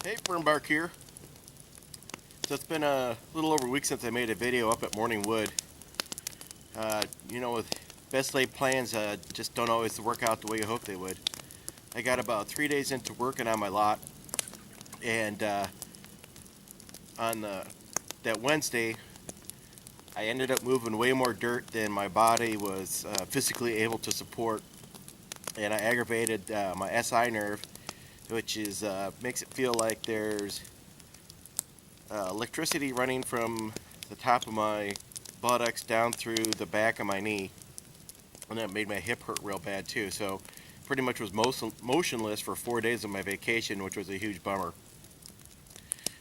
Hey, Fernbark here. So it's been a little over a week since I made a video up at Morning Wood. With best laid plans, just don't always work out the way you hope they would. I got about 3 days into working on my lot, and on that Wednesday, I ended up moving way more dirt than my body was physically able to support, and I aggravated my SI nerve, which is makes it feel like there's electricity running from the top of my buttocks down through the back of my knee, and that made my hip hurt real bad too. So pretty much was motionless for 4 days of my vacation, which was a huge bummer.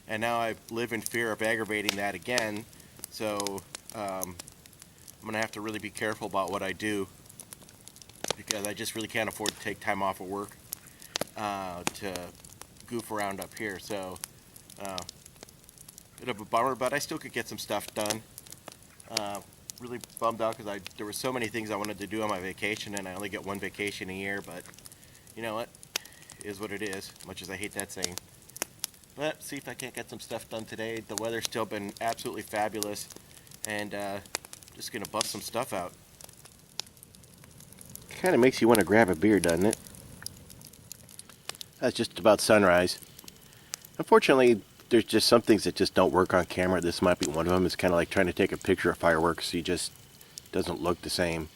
And now I live in fear of aggravating that again, so I'm gonna have to really be careful about what I do, because I just really can't afford to take time off of work to goof around up here. So bit of a bummer, but I still could get some stuff done. Really bummed out because there were so many things I wanted to do on my vacation, and I only get one vacation a year, but you know what? It is what it is, much as I hate that saying. But see if I can't get some stuff done today. The weather's still been absolutely fabulous, and just gonna bust some stuff out. Kind of makes you want to grab a beer, doesn't it? That's just about sunrise. Unfortunately, there's just some things that just don't work on camera. This might be one of them. It's kind of like trying to take a picture of fireworks. You just doesn't look the same.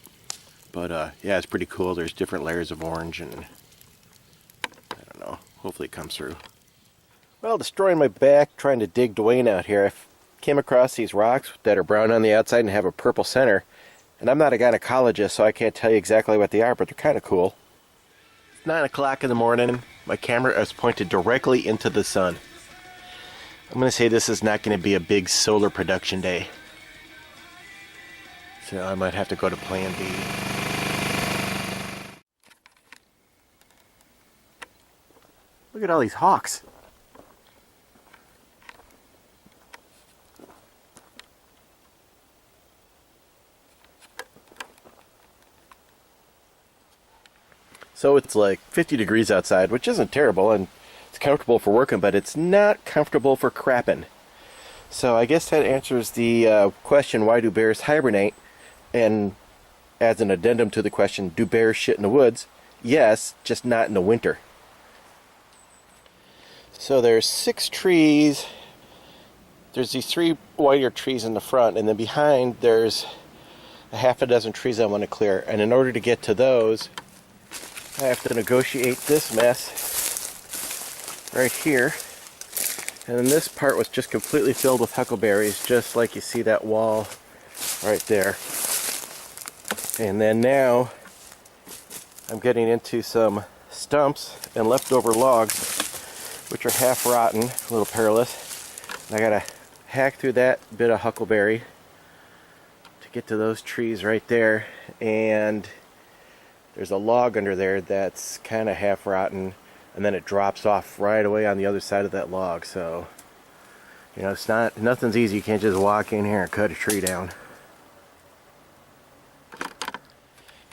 But yeah, it's pretty cool. There's different layers of orange, and I don't know. Hopefully it comes through. Well, destroying my back trying to dig Dwayne out here, I came across these rocks that are brown on the outside and have a purple center. And I'm not a gynecologist, so I can't tell you exactly what they are, but they're kind of cool. It's 9 o'clock in the morning. My camera is pointed directly into the sun. I'm going to say this is not going to be a big solar production day. So I might have to go to plan B. Look at all these hawks. So it's like 50 degrees outside, which isn't terrible, and it's comfortable for working, but it's not comfortable for crapping. So I guess that answers the question, why do bears hibernate? And as an addendum to the question, do bears shit in the woods? Yes, just not in the winter. So there's 6 trees. There's these 3 whiter trees in the front, and then behind there's a half a dozen trees I want to clear. And in order to get to those, I have to negotiate this mess right here. And then this part was just completely filled with huckleberries, just like you see that wall right there. And then now I'm getting into some stumps and leftover logs, which are half rotten, a little perilous. And I gotta hack through that bit of huckleberry to get to those trees right there. And there's a log under there that's kind of half rotten, and then it drops off right away on the other side of that log. So, it's nothing's easy. You can't just walk in here and cut a tree down.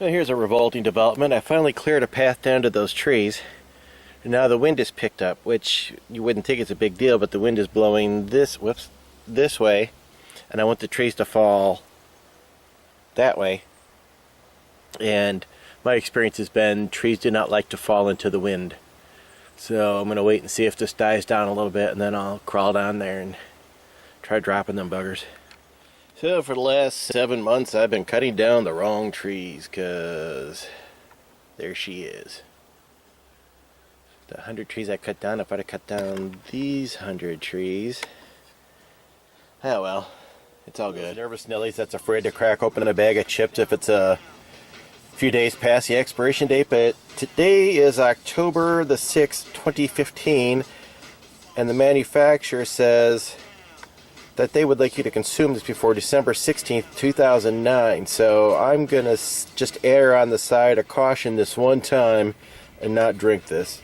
Now here's a revolting development. I finally cleared a path down to those trees, and now the wind has picked up, which you wouldn't think it's a big deal, but the wind is blowing this way, and I want the trees to fall that way. And my experience has been trees do not like to fall into the wind. So I'm going to wait and see if this dies down a little bit, and then I'll crawl down there and try dropping them buggers. So for the last 7 months I've been cutting down the wrong trees, because there she is. The 100 trees I cut down, if I'd have cut down these 100 trees. Oh well, it's all good. Nervous Nellies that's afraid to crack open a bag of chips if it's a few days past the expiration date, but today is October the 6th, 2015, and the manufacturer says that they would like you to consume this before December 16th, 2009. So I'm gonna just err on the side of caution this one time and not drink this.